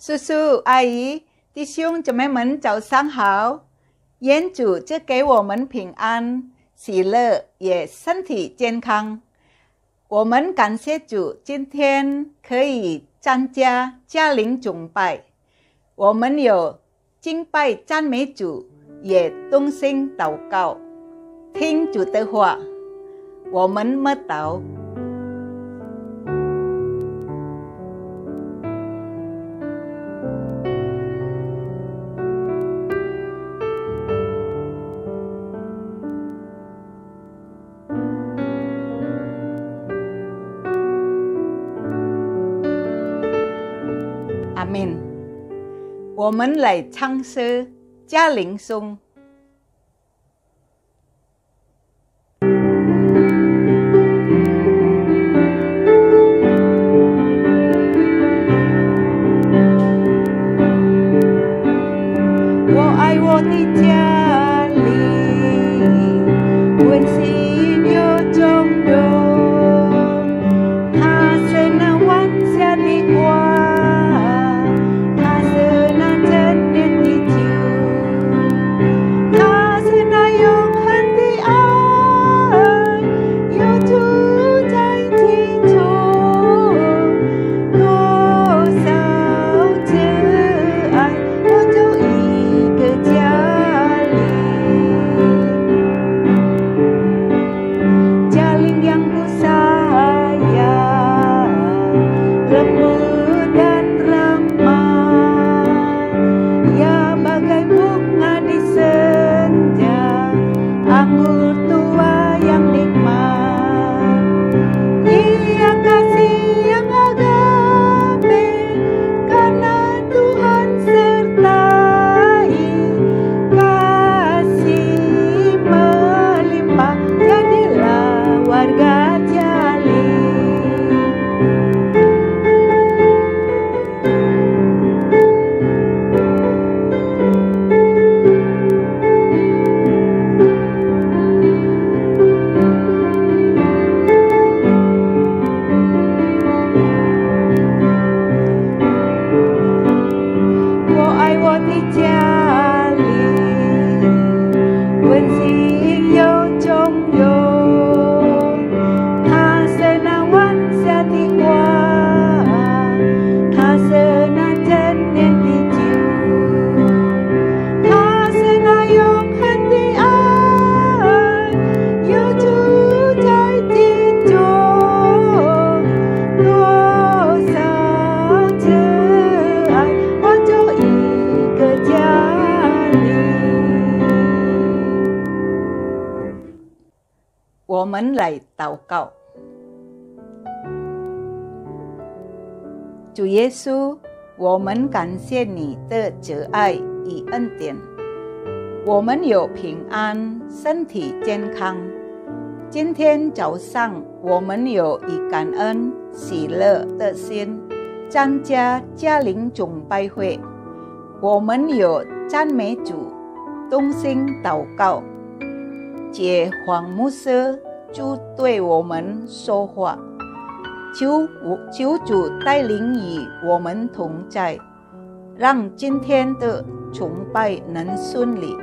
叔叔、阿姨、弟兄姐妹们，早上好！愿主赐给我们平安、喜乐，也身体健康。我们感谢主，今天可以参加家庭崇拜。我们有敬拜赞美主，也同心祷告，听主的话。我们默祷。阿们。我们来唱诗家庭颂。我爱我的家里，温馨又从容，它是那晚霞的光，它是那陈年的酒，它是那永恒的爱，又住在其中，多少慈爱，我就一个家里，家里yang ku sayang, lembut dan ramah, ya bagai bunga di senja, anggur tua yang nikmat. Ia kasih yang agape, karena Tuhan sertai, kasih melimpah, jadilah warga jali. Wo ai wo di jali, wen sing yo trong yo,它是那晚霞的光，它是那陈年的酒，它是那永恒的爱，又住在其中，多少慈爱，我就一个家里。我们来祷告。主耶稣，我们感谢你的慈爱与恩典，我们有平安，身体健康。今天早上，我们有以感恩、喜乐的心参加家庭崇拜会。我们有赞美主，同心祷告。借黄牧师就对我们说话，求主带领与我们同在，让今天的崇拜能顺利，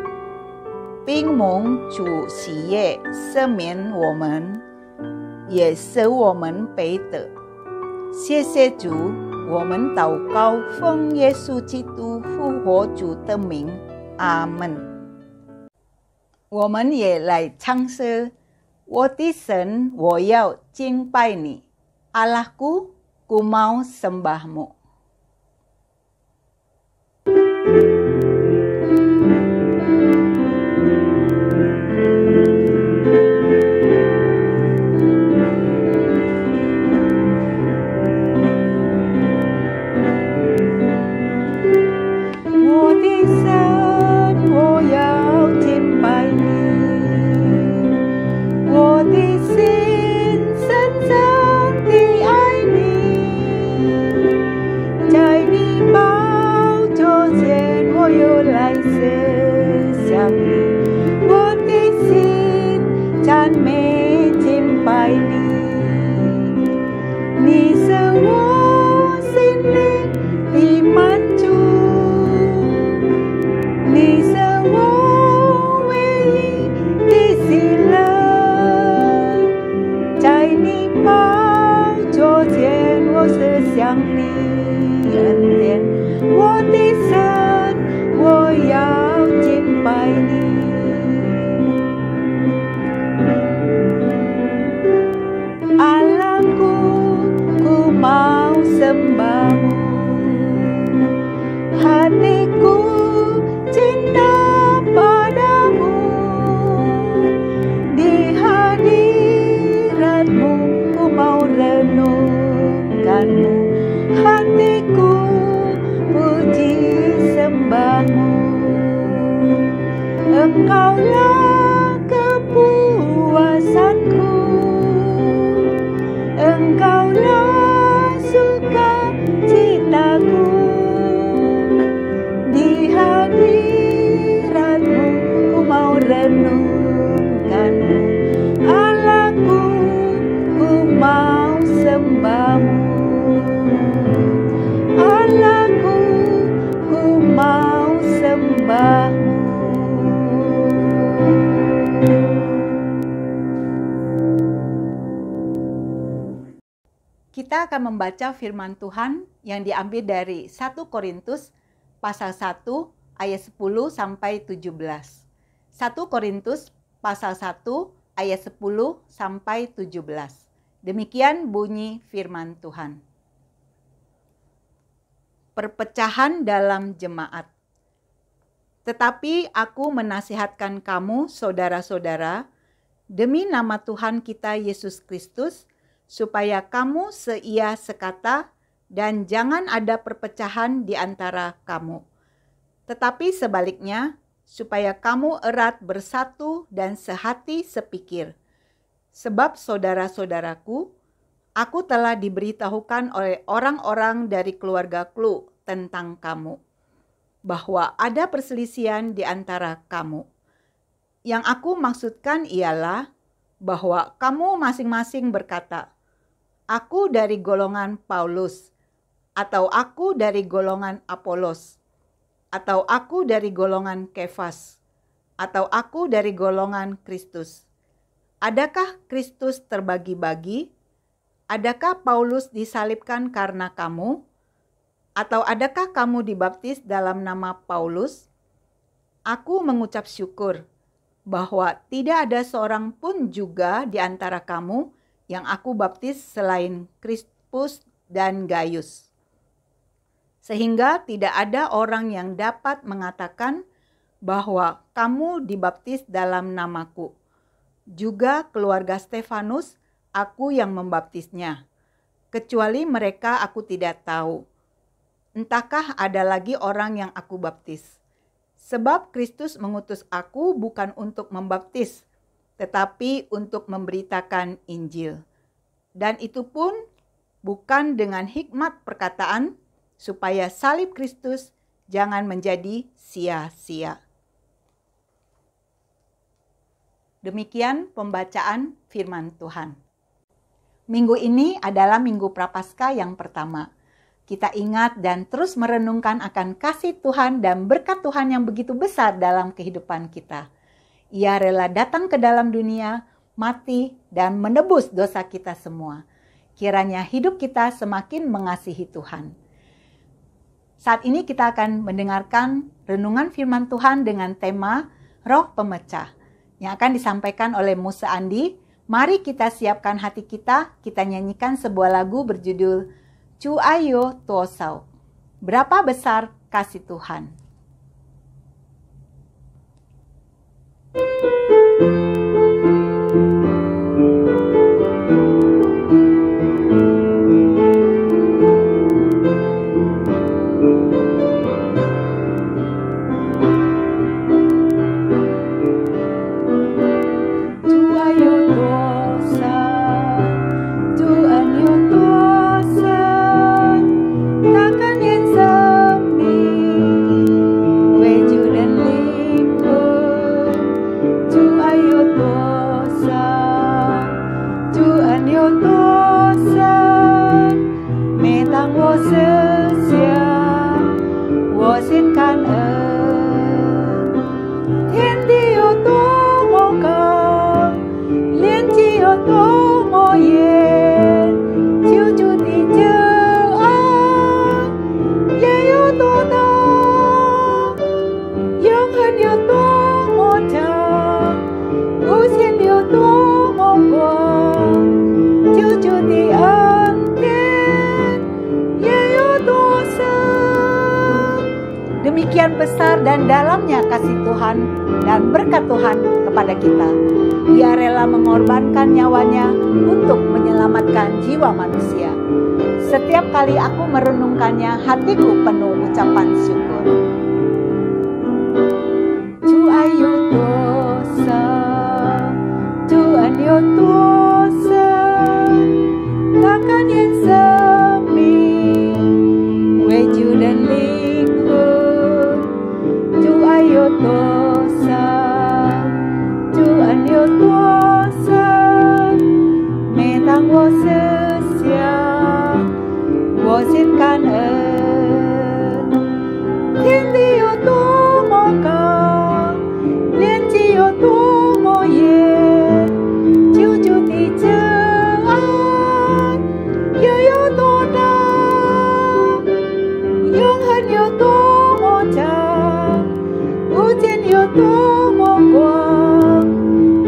并蒙主喜悦赦免我们，也使我们背得。谢谢主，我们祷告，奉耶稣基督复活主的名，阿们。我们也来唱诗，我的神，我要敬拜你。Allahku, ku mau sembahmu. 恩典，我的神，我要敬拜你。Allahku, ku mau sembahmu, hatiku cinta padamu, di hadiratmu ku mau renungkanmu, hatiku puji sembahmu. Engkaulah kepuasanku, Engkaulah sukacitaku, di hadiratmu ku mau renungkanmu, Allahku, ku mau sembahmu, Allahku, ku mau sembahmu. Kita akan membaca firman Tuhan yang diambil dari 1 Korintus pasal 1 ayat 10 sampai 17. 1 Korintus pasal 1 ayat 10 sampai 17. Demikian bunyi firman Tuhan. Perpecahan dalam jemaat. Tetapi aku menasihatkan kamu, saudara-saudara, demi nama Tuhan kita Yesus Kristus, supaya kamu seia sekata dan jangan ada perpecahan di antara kamu. Tetapi sebaliknya, supaya kamu erat bersatu dan sehati sepikir. Sebab saudara-saudaraku, aku telah diberitahukan oleh orang-orang dari keluarga Klu tentang kamu, bahwa ada perselisihan di antara kamu. Yang aku maksudkan ialah bahwa kamu masing-masing berkata, aku dari golongan Paulus, atau aku dari golongan Apolos, atau aku dari golongan Kefas, atau aku dari golongan Kristus. Adakah Kristus terbagi-bagi? Adakah Paulus disalibkan karena kamu? Atau adakah kamu dibaptis dalam nama Paulus? Aku mengucap syukur bahwa tidak ada seorang pun juga di antara kamu yang aku baptis selain Krispus dan Gaius. Sehingga tidak ada orang yang dapat mengatakan bahwa kamu dibaptis dalam namaku. Juga keluarga Stefanus, aku yang membaptisnya. Kecuali mereka aku tidak tahu. Entahkah ada lagi orang yang aku baptis. Sebab Kristus mengutus aku bukan untuk membaptis, tetapi untuk memberitakan Injil. Dan itu pun bukan dengan hikmat perkataan, supaya salib Kristus jangan menjadi sia-sia. Demikian pembacaan firman Tuhan. Minggu ini adalah Minggu Prapaskah yang pertama. Kita ingat dan terus merenungkan akan kasih Tuhan dan berkat Tuhan yang begitu besar dalam kehidupan kita. Ia rela datang ke dalam dunia, mati, dan menebus dosa kita semua. Kiranya hidup kita semakin mengasihi Tuhan. Saat ini kita akan mendengarkan renungan firman Tuhan dengan tema Roh Pemecah yang akan disampaikan oleh Musa Andi. Mari kita siapkan hati kita nyanyikan sebuah lagu berjudul Cu Ayo Tuosau. Berapa besar kasih Tuhan. Demikian besar dan dalamnya kasih Tuhan dan berkat Tuhan kepada kita. Ia rela mengorbankan nyawanya untuk menyelamatkan jiwa manusia. Setiap kali aku merenungkannya, hatiku penuh ucapan syukur. Chúa yêu tôi xa, Chúa yêu tôi xa, takkan yang semi, wajud dan lingkung. Chúa yêu tôi xa, Chúa yêu tôi xa, mẹ tặng tôi sự xa, tôi xin cảm ơn. Thiên địa yêu tôi một cao, liên chi yêu tôi một yên, chiếu chủ đi chờ ai, yêu tôi đã, yêu hơn yêu tôi một cha, ưu tiên yêu tôi một quang,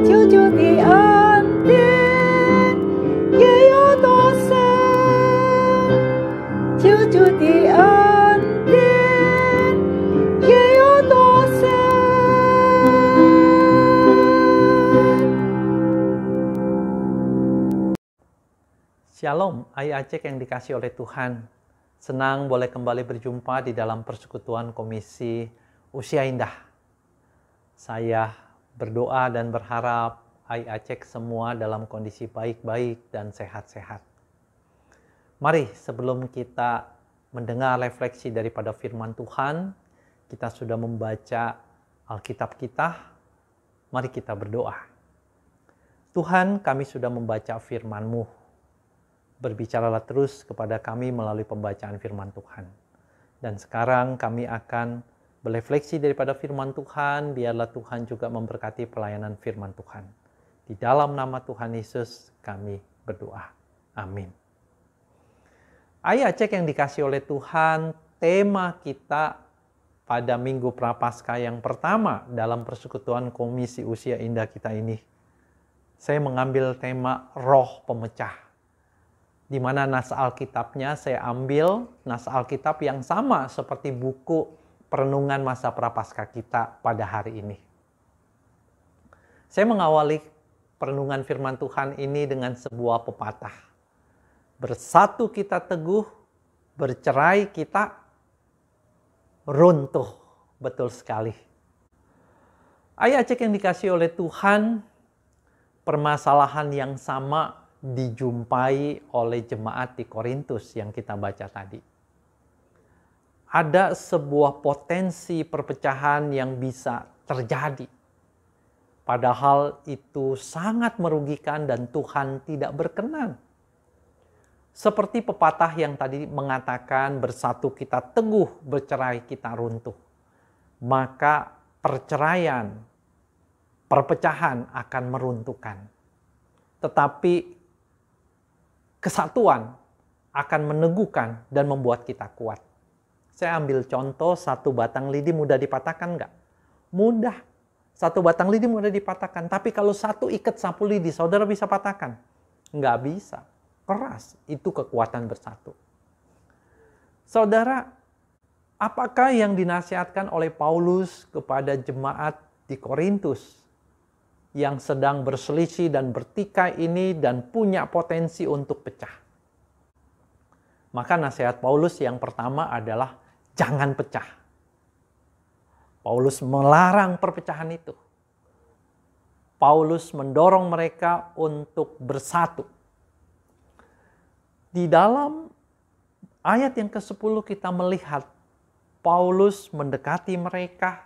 chiếu chủ đi an tiên, yêu tôi sáng, chiếu chủ đi an tiên, yêu tôi sáng. Shalom, Ayah Aceh yang dikasih oleh Tuhan. Senang boleh kembali berjumpa di dalam persekutuan Komisi Usia Indah. Saya berdoa dan berharap Ayah Aceh semua dalam kondisi baik-baik dan sehat-sehat. Mari sebelum kita mendengar refleksi daripada firman Tuhan, kita sudah membaca Alkitab kita, mari kita berdoa. Tuhan, kami sudah membaca firman-Mu. Berbicaralah terus kepada kami melalui pembacaan firman Tuhan. Dan sekarang kami akan berefleksi daripada firman Tuhan, biarlah Tuhan juga memberkati pelayanan firman Tuhan. Di dalam nama Tuhan Yesus kami berdoa. Amin. Ayah Aceh yang dikasih oleh Tuhan, tema kita pada Minggu Prapaskah yang pertama dalam persekutuan Komisi Usia Indah kita ini. Saya mengambil tema Roh Pemecah. Di mana nas Alkitabnya saya ambil nas Alkitab yang sama seperti buku perenungan masa Prapaskah kita pada hari ini. Saya mengawali perenungan firman Tuhan ini dengan sebuah pepatah. Bersatu kita teguh, bercerai kita runtuh. Betul sekali. Ayah Aceh yang dikasih oleh Tuhan, permasalahan yang sama dijumpai oleh jemaat di Korintus yang kita baca tadi. Ada sebuah potensi perpecahan yang bisa terjadi. Padahal itu sangat merugikan dan Tuhan tidak berkenan. Seperti pepatah yang tadi mengatakan bersatu kita teguh, bercerai kita runtuh. Maka perceraian, perpecahan akan meruntuhkan. Tetapi kesatuan akan meneguhkan dan membuat kita kuat. Saya ambil contoh, satu batang lidi mudah dipatahkan nggak? Mudah. Satu batang lidi mudah dipatahkan. Tapi kalau satu ikat sapu lidi, saudara bisa patahkan? Nggak bisa. Keras. Itu kekuatan bersatu. Saudara, apakah yang dinasihatkan oleh Paulus kepada jemaat di Korintus yang sedang berselisih dan bertikai ini dan punya potensi untuk pecah? Maka nasihat Paulus yang pertama adalah jangan pecah. Paulus melarang perpecahan itu. Paulus mendorong mereka untuk bersatu. Di dalam ayat yang ke-10 kita melihat Paulus mendekati mereka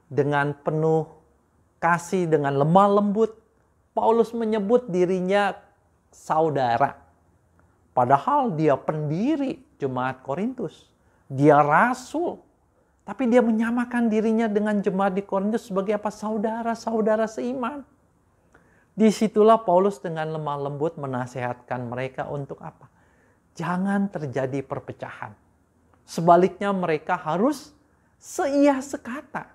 dengan penuh kasih, dengan lemah lembut. Paulus menyebut dirinya saudara. Padahal dia pendiri jemaat Korintus. Dia rasul. Tapi dia menyamakan dirinya dengan jemaat di Korintus sebagai apa? Saudara-saudara seiman. Disitulah Paulus dengan lemah lembut menasehatkan mereka untuk apa? Jangan terjadi perpecahan. Sebaliknya mereka harus seia sekata.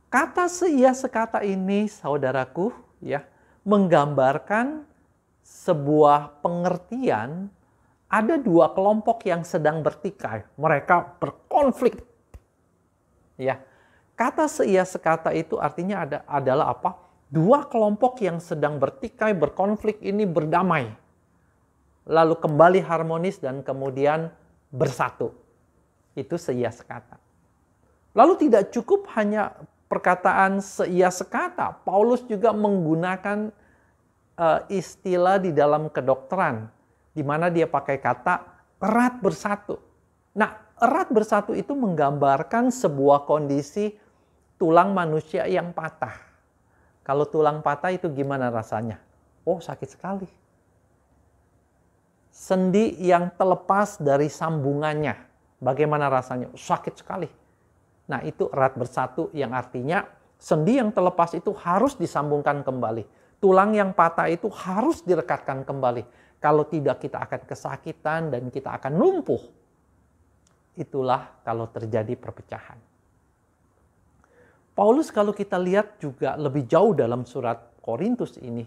Kata seia sekata ini, saudaraku, ya, menggambarkan sebuah pengertian. Ada dua kelompok yang sedang bertikai. Mereka berkonflik. Ya, kata seia sekata itu artinya adalah apa? Dua kelompok yang sedang bertikai, berkonflik ini berdamai. Lalu kembali harmonis dan kemudian bersatu. Itu seia sekata. Lalu tidak cukup hanya perkataan seia sekata. Paulus juga menggunakan istilah di dalam kedokteran, di mana dia pakai kata erat bersatu. Nah, erat bersatu itu menggambarkan sebuah kondisi tulang manusia yang patah. Kalau tulang patah itu gimana rasanya? Oh, sakit sekali. Sendi yang terlepas dari sambungannya, bagaimana rasanya? Sakit sekali. Nah, itu erat bersatu yang artinya sendi yang terlepas itu harus disambungkan kembali. Tulang yang patah itu harus direkatkan kembali. Kalau tidak kita akan kesakitan dan kita akan lumpuh. Itulah kalau terjadi perpecahan. Paulus kalau kita lihat juga lebih jauh dalam surat Korintus ini.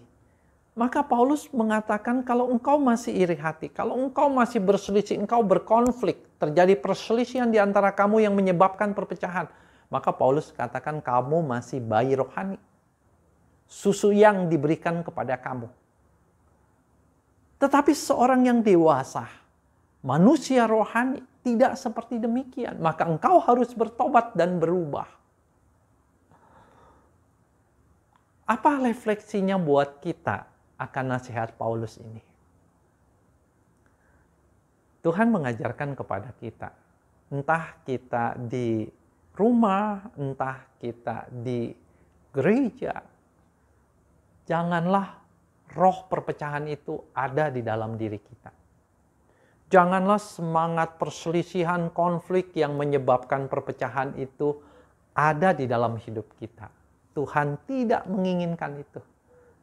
Maka Paulus mengatakan kalau engkau masih iri hati, kalau engkau masih berselisih, engkau berkonflik, terjadi perselisihan di antara kamu yang menyebabkan perpecahan. Maka Paulus katakan kamu masih bayi rohani. Susu yang diberikan kepada kamu. Tetapi seorang yang dewasa, manusia rohani, tidak seperti demikian. Maka engkau harus bertobat dan berubah. Apa refleksinya buat kita akan nasihat Paulus ini? Tuhan mengajarkan kepada kita, entah kita di rumah, entah kita di gereja, janganlah roh perpecahan itu ada di dalam diri kita. Janganlah semangat perselisihan, konflik yang menyebabkan perpecahan itu ada di dalam hidup kita. Tuhan tidak menginginkan itu.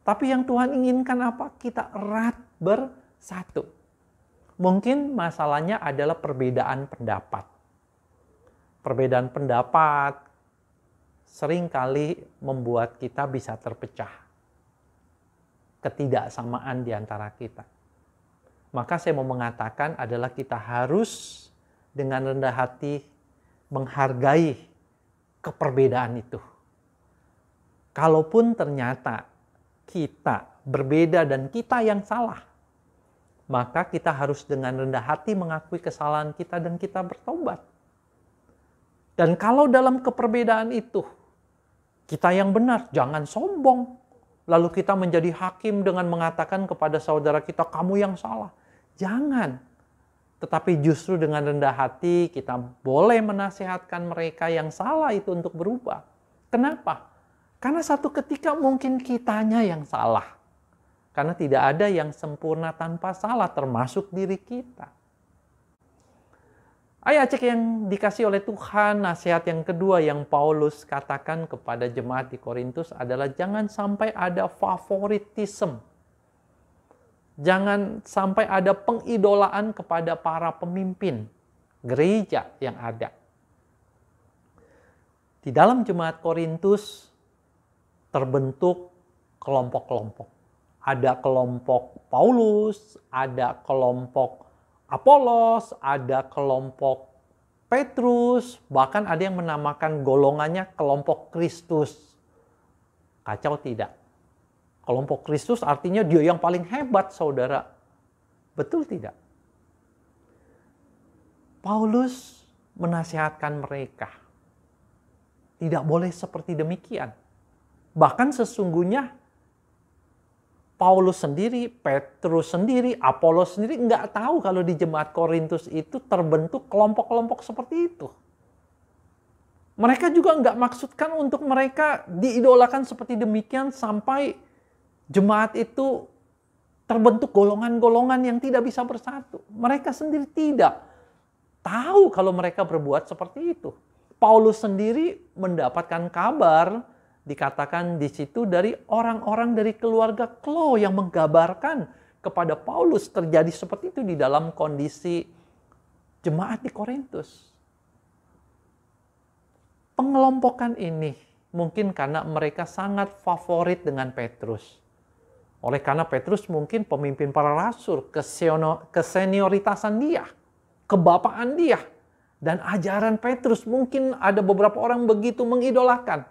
Tapi yang Tuhan inginkan apa? Kita erat bersatu. Mungkin masalahnya adalah perbedaan pendapat. Perbedaan pendapat seringkali membuat kita bisa terpecah. Ketidaksamaan di antara kita. Maka saya mau mengatakan adalah kita harus dengan rendah hati menghargai keperbedaan itu. Kalaupun ternyata kita berbeda dan kita yang salah, maka kita harus dengan rendah hati mengakui kesalahan kita dan kita bertobat. Dan kalau dalam keperbedaan itu kita yang benar, jangan sombong. Lalu kita menjadi hakim dengan mengatakan kepada saudara kita, kamu yang salah. Jangan. Tetapi justru dengan rendah hati kita boleh menasihatkan mereka yang salah itu untuk berubah. Kenapa? Karena satu ketika mungkin kitanya yang salah. Karena tidak ada yang sempurna tanpa salah, termasuk diri kita. Ayat yang dikasih oleh Tuhan, nasihat yang kedua yang Paulus katakan kepada jemaat di Korintus adalah jangan sampai ada favoritisme. Jangan sampai ada pengidolaan kepada para pemimpin gereja yang ada. Di dalam jemaat Korintus terbentuk kelompok-kelompok. Ada kelompok Paulus, ada kelompok Apolos, ada kelompok Petrus, bahkan ada yang menamakan golongannya kelompok Kristus. Kacau tidak? Kelompok Kristus artinya dia yang paling hebat, saudara. Betul tidak? Paulus menasihatkan mereka. Tidak boleh seperti demikian. Bahkan sesungguhnya Paulus sendiri, Petrus sendiri, Apolos sendiri nggak tahu kalau di jemaat Korintus itu terbentuk kelompok-kelompok seperti itu. Mereka juga nggak maksudkan untuk mereka diidolakan seperti demikian sampai jemaat itu terbentuk golongan-golongan yang tidak bisa bersatu. Mereka sendiri tidak tahu kalau mereka berbuat seperti itu. Paulus sendiri mendapatkan kabar, dikatakan di situ dari orang-orang dari keluarga Klo yang menggambarkan kepada Paulus terjadi seperti itu di dalam kondisi jemaat di Korintus. Pengelompokan ini mungkin karena mereka sangat favorit dengan Petrus. Oleh karena Petrus mungkin pemimpin para rasul, kesenioritasan dia, kebapaan dia. dan ajaran Petrus. Mungkin ada beberapa orang begitu mengidolakan.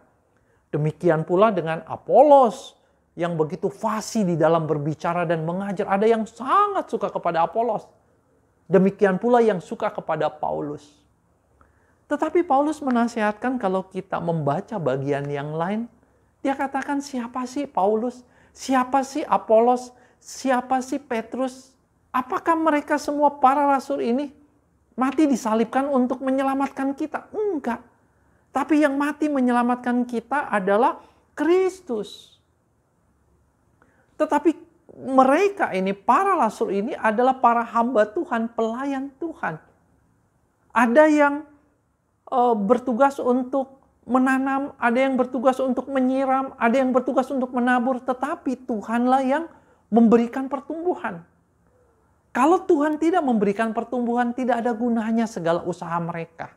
Demikian pula dengan Apolos yang begitu fasih di dalam berbicara dan mengajar. Ada yang sangat suka kepada Apolos. Demikian pula yang suka kepada Paulus. Tetapi Paulus menasihatkan kalau kita membaca bagian yang lain, dia katakan siapa sih Paulus? Siapa sih Apolos? Siapa sih Petrus? Apakah mereka semua para rasul ini mati disalibkan untuk menyelamatkan kita? Enggak. Tapi yang mati menyelamatkan kita adalah Kristus. Tetapi mereka ini, para rasul ini adalah para hamba Tuhan, pelayan Tuhan. Ada yang bertugas untuk menanam, ada yang bertugas untuk menyiram, ada yang bertugas untuk menabur, tetapi Tuhanlah yang memberikan pertumbuhan. Kalau Tuhan tidak memberikan pertumbuhan, tidak ada gunanya segala usaha mereka.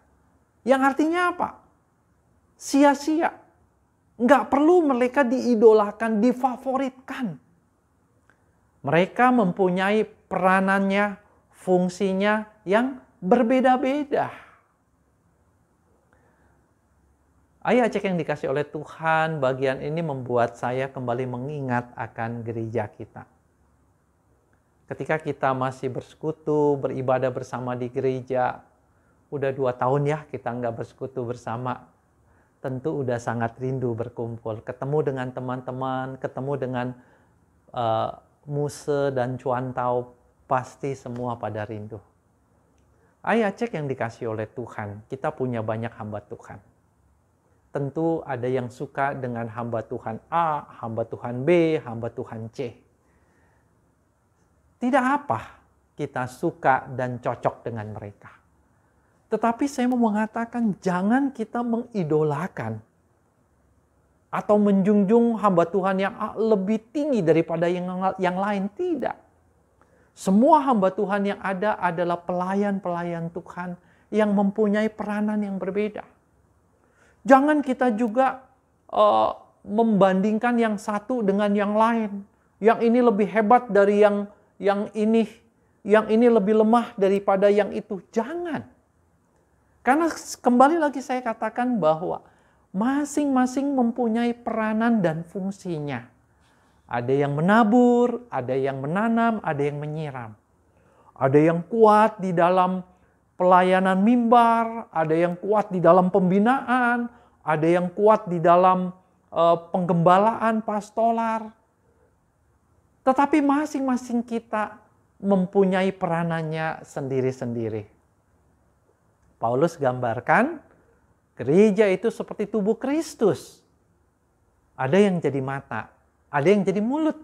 Yang artinya apa? Sia-sia. Nggak perlu mereka diidolakan, difavoritkan. Mereka mempunyai peranannya, fungsinya yang berbeda-beda. Ayah Acek yang dikasih oleh Tuhan, bagian ini membuat saya kembali mengingat akan gereja kita. Ketika kita masih bersekutu, beribadah bersama di gereja, udah 2 tahun ya kita nggak bersekutu bersama. Tentu udah sangat rindu berkumpul, ketemu dengan teman-teman, ketemu dengan Muse dan Cuantau, pasti semua pada rindu. Ayah Acek yang dikasih oleh Tuhan, kita punya banyak hamba Tuhan. Tentu ada yang suka dengan hamba Tuhan A, hamba Tuhan B, hamba Tuhan C. Tidak apa kita suka dan cocok dengan mereka. Tetapi saya mau mengatakan jangan kita mengidolakan atau menjunjung hamba Tuhan yang lebih tinggi daripada yang lain. Tidak. Semua hamba Tuhan yang ada adalah pelayan-pelayan Tuhan yang mempunyai peranan yang berbeda. Jangan kita juga membandingkan yang satu dengan yang lain. Yang ini lebih hebat dari yang ini lebih lemah daripada yang itu. Jangan. Karena kembali lagi saya katakan bahwa masing-masing mempunyai peranan dan fungsinya. Ada yang menabur, ada yang menanam, ada yang menyiram. Ada yang kuat di dalam pelayanan mimbar, ada yang kuat di dalam pembinaan, ada yang kuat di dalam penggembalaan pastoral. Tetapi masing-masing kita mempunyai peranannya sendiri-sendiri. Paulus gambarkan gereja itu seperti tubuh Kristus. Ada yang jadi mata, ada yang jadi mulut,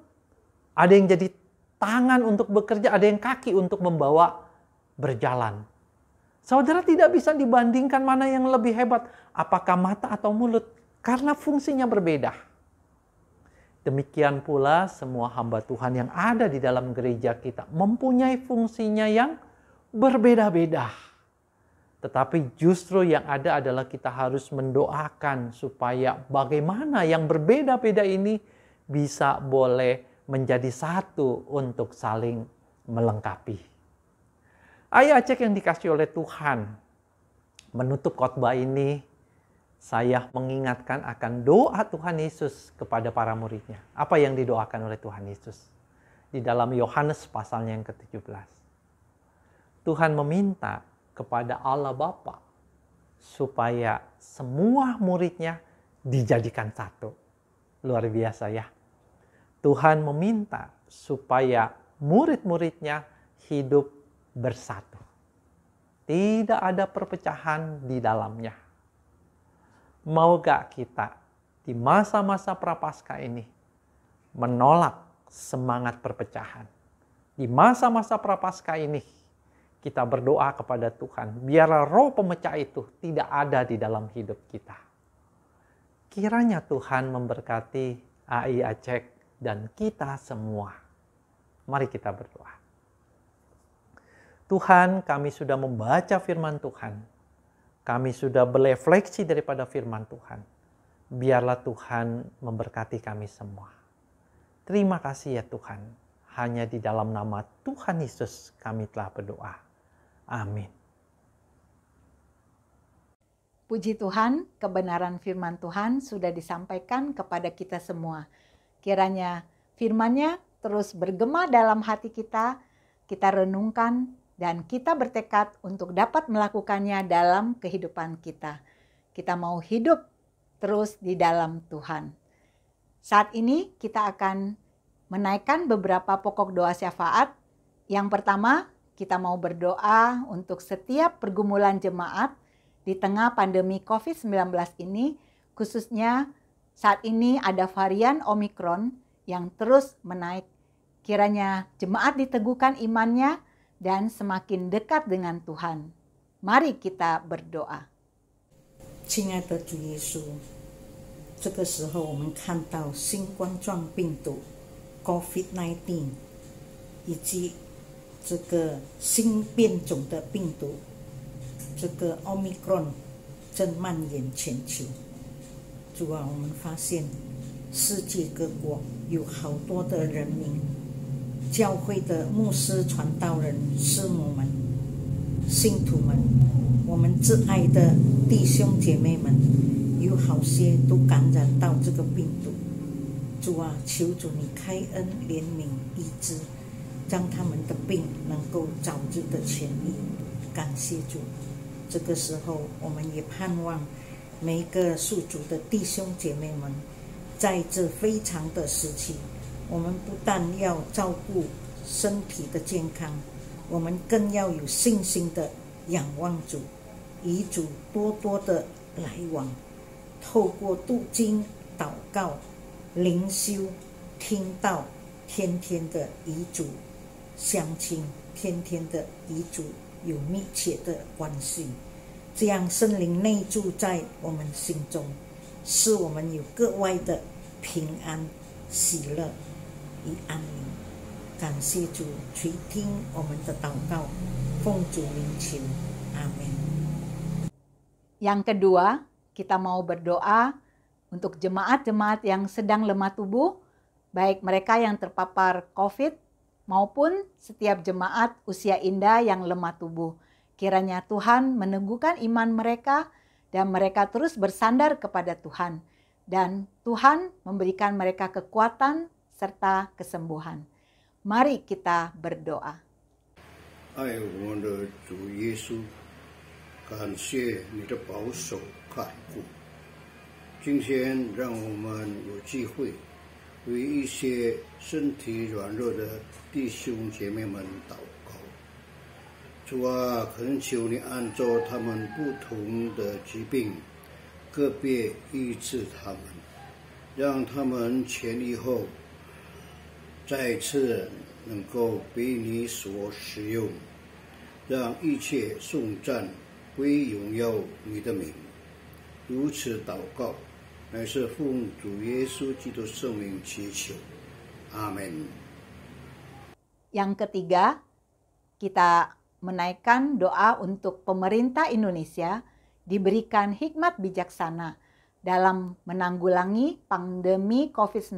ada yang jadi tangan untuk bekerja, ada yang kaki untuk membawa berjalan. Saudara tidak bisa dibandingkan mana yang lebih hebat, apakah mata atau mulut, karena fungsinya berbeda. Demikian pula semua hamba Tuhan yang ada di dalam gereja kita mempunyai fungsinya yang berbeda-beda. Tetapi justru yang ada adalah kita harus mendoakan supaya bagaimana yang berbeda-beda ini bisa boleh menjadi satu untuk saling melengkapi. Ayah Acek yang dikasih oleh Tuhan, menutup khotbah ini saya mengingatkan akan doa Tuhan Yesus kepada para muridnya. Apa yang didoakan oleh Tuhan Yesus? Di dalam Yohanes pasalnya yang ke-17. Tuhan meminta kepada Allah Bapa supaya semua muridnya dijadikan satu. Luar biasa ya. Tuhan meminta supaya murid-muridnya hidup bersatu. Tidak ada perpecahan di dalamnya. Mau gak kita di masa-masa prapaskah ini menolak semangat perpecahan? Di masa-masa prapaskah ini kita berdoa kepada Tuhan, biarlah roh pemecah itu tidak ada di dalam hidup kita. Kiranya Tuhan memberkati AI Acek dan kita semua. Mari kita berdoa. Tuhan, kami sudah membaca firman Tuhan. Kami sudah berefleksi daripada firman Tuhan. Biarlah Tuhan memberkati kami semua. Terima kasih ya Tuhan. Hanya di dalam nama Tuhan Yesus kami telah berdoa. Amin. Puji Tuhan, kebenaran firman Tuhan sudah disampaikan kepada kita semua. Kiranya firman-Nya terus bergema dalam hati kita renungkan, dan kita bertekad untuk dapat melakukannya dalam kehidupan kita. Kita mau hidup terus di dalam Tuhan. Saat ini kita akan menaikkan beberapa pokok doa syafaat. Yang pertama, kita mau berdoa untuk setiap pergumulan jemaat di tengah pandemi COVID-19 ini, khususnya saat ini ada varian Omikron yang terus menaik. Kiranya jemaat diteguhkan imannya dan semakin dekat dengan Tuhan. Mari kita berdoa. 亲爱的主耶稣，这个时候我们看到新冠状病毒 COVID-19 以及这个新变种的病毒这个 Omicron 正蔓延全球。主啊，我们发现世界各国有好多的人民，教会的牧师、传道人、师母们、信徒们，我们挚爱的弟兄姐妹们，有好些都感染到这个病毒。主啊，求主你开恩怜悯医治，让他们的病能够早日的痊愈。感谢主。这个时候我们也盼望每一个属主的弟兄姐妹们，在这非常的时期，我们不但要照顾身体的健康，我们更要有信心的仰望主，与主多多的来往，透过读经、祷告、灵修、听道，天天的与主相亲，天天的与主有密切的关系，这样圣灵内住在我们心中，使我们有格外的平安、喜乐与安宁。感谢主垂听我们的祷告，奉主名求，阿门。 Yang kedua, kita mau berdoa untuk jemaat-jemaat yang sedang lemah tubuh, baik mereka yang terpapar COVID maupun setiap jemaat usia indah yang lemah tubuh. Kiranya Tuhan meneguhkan iman mereka dan mereka terus bersandar kepada Tuhan. Dan Tuhan memberikan mereka kekuatan serta kesembuhan. Mari kita berdoa. 爱我们的主耶稣，感谢你的保守看顾。今天让我们有机会为一些身体软弱的弟兄姐妹们祷告。主啊，恳求你按照他们不同的疾病，个别医治他们，让他们痊愈后再次能够被你所使用，让一切颂赞归荣耀你的名。如此祷告，乃是奉主耶稣基督圣名祈求，阿门。 Yang ketiga, kita menaikkan doa untuk pemerintah Indonesia diberikan hikmat bijaksana dalam menanggulangi pandemi COVID-19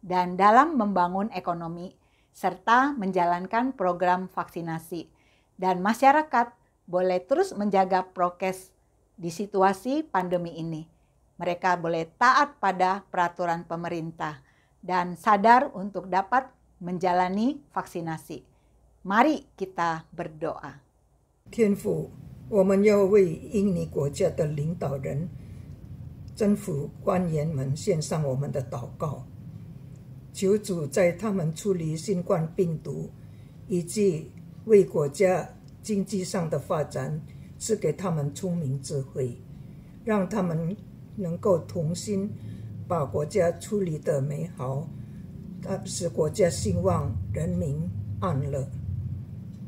dan dalam membangun ekonomi serta menjalankan program vaksinasi. Dan masyarakat boleh terus menjaga prokes di situasi pandemi ini. Mereka boleh taat pada peraturan pemerintah dan sadar untuk dapat menjalani vaksinasi. Mari kita berdoa. 天父，我们要为印尼国家的领导人、政府官员们献上我们的祷告，求主在他们处理新冠病毒以及为国家经济上的发展赐给他们聪明智慧，让他们能够同心把国家处理得美好，使国家兴旺，人民安乐。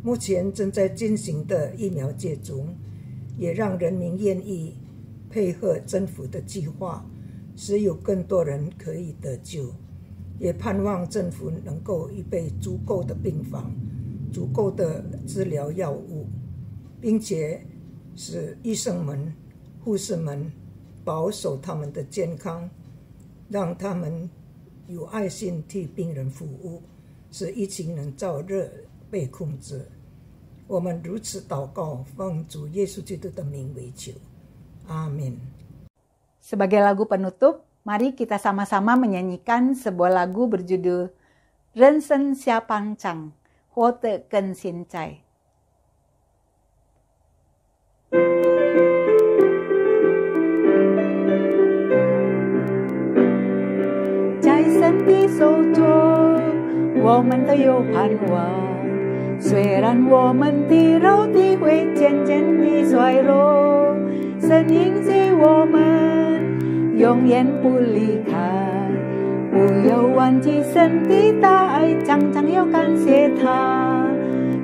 目前正在进行的疫苗接种，也让人民愿意配合政府的计划，使有更多人可以得救。也盼望政府能够预备足够的病房、足够的治疗药物，并且使医生们、护士们保守他们的健康，让他们有爱心替病人服务，使疫情能早日被控制。我们如此祷告，奉主耶稣基督的名为求， Amin. Sebagai lagu penutup, mari kita sama-sama menyanyikan sebuah lagu berjudul Rensen Siapang Chang, Wo Te Ken Sin Cai. Cai Sen Di Sou Zuo, 我们都有盼望。虽然我们的肉体会渐渐地衰弱，神应许我们永远不离开。不要忘记神的大爱，常常要感谢他。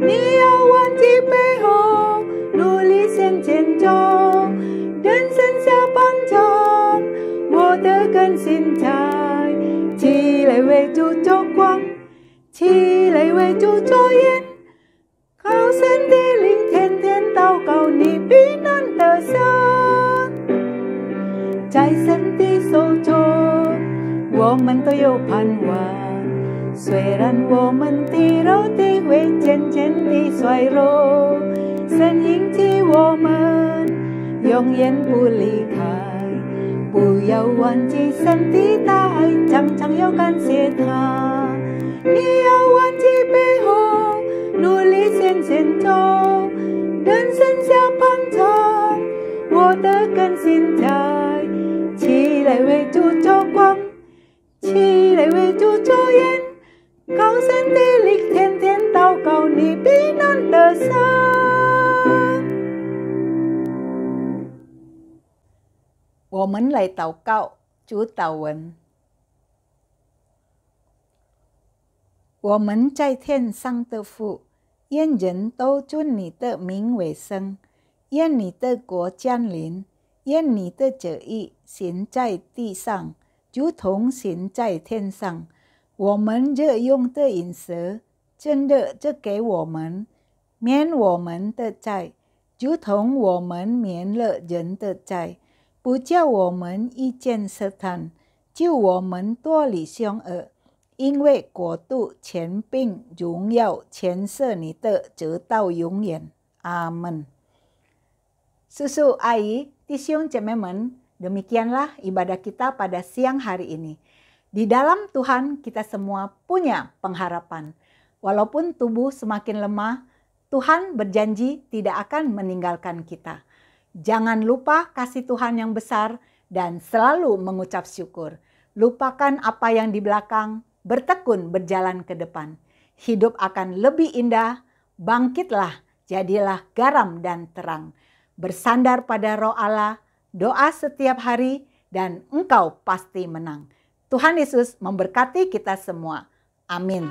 你要忘记背后，努力向前走。人生下半场，我的根心在，起来为主做光，起来为主做盐。靠神的灵，天天祷告，你必能得胜。在神的手中，我们都有盼望。虽然我们的肉体会渐渐地衰弱，神应许我们永远不离开。不要忘记神的大爱，常常要感谢他。你要忘记背后，努力向前走。人生下半场，我的根心在，起来为主做光，起来为主做盐。靠神的力，天天祷告，你必能得胜。我们来祷告，主祷文。我们在天上的父，愿人都尊你的名为圣，愿你的国降临，愿你的旨意行在地上，如同行在天上。我们日用的饮食，今日就给我们，免我们的债，如同我们免了人的债，不叫我们遇见试探，救我们脱离凶恶。因为国度、权柄、荣耀全是你的，直到永远。阿们。Susu, Ai,弟兄姐妹们, demikianlah ibadah kita pada siang hari ini. Di dalam Tuhan kita semua punya pengharapan. Walaupun tubuh semakin lemah, Tuhan berjanji tidak akan meninggalkan kita. Jangan lupa kasih Tuhan yang besar dan selalu mengucap syukur. Lupakan apa yang di belakang, bertekun berjalan ke depan. Hidup akan lebih indah, bangkitlah, jadilah garam dan terang. Bersandar pada Roh Allah, doa setiap hari, dan engkau pasti menang. Tuhan Yesus memberkati kita semua. Amin.